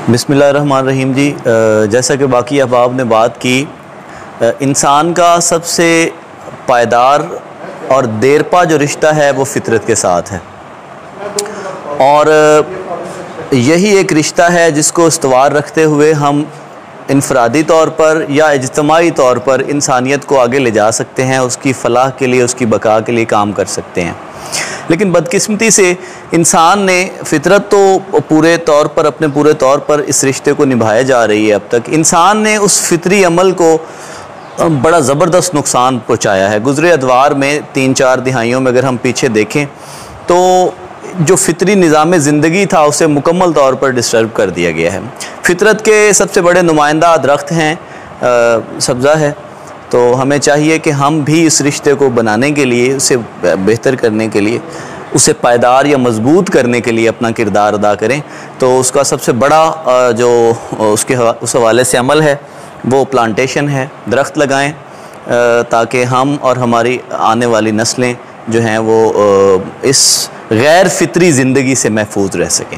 बिस्मिल्लाहिर्रहमानिर्रहीम जी। जैसा कि बाकी अहबाब ने बात की, इंसान का सबसे पायदार और देरपा जो रिश्ता है वो फ़ितरत के साथ है, और यही एक रिश्ता है जिसको इस्तवार रखते हुए हम इनफरादी तौर पर या इज्तिमाई तौर पर इंसानियत को आगे ले जा सकते हैं, उसकी फ़लाह के लिए, उसकी बका के लिए काम कर सकते हैं। लेकिन बदकिस्मती से इंसान ने फ़ितरत तो पूरे तौर पर, अपने पूरे तौर पर इस रिश्ते को निभाया जा रही है। अब तक इंसान ने उस फ़ितरी अमल को बड़ा ज़बरदस्त नुकसान पहुँचाया है। गुज़रे अदवार में 3-4 दिहाइयों में अगर हम पीछे देखें तो जो फ़ितरी निज़ाम ज़िंदगी था उसे मुकम्मल तौर पर डिस्टर्ब कर दिया गया है। फ़ितरत के सबसे बड़े नुमाइंदा दरख्त हैं सब्ज़ा है, तो हमें चाहिए कि हम भी इस रिश्ते को बनाने के लिए, उसे बेहतर करने के लिए, उसे पायदार या मज़बूत करने के लिए अपना किरदार अदा करें। तो उसका सबसे बड़ा जो उस हवाले से अमल है वो प्लांटेशन है। दरख्त लगाएं ताकि हम और हमारी आने वाली नस्लें जो हैं वो इस गैर फितरी ज़िंदगी से महफूज रह सकें।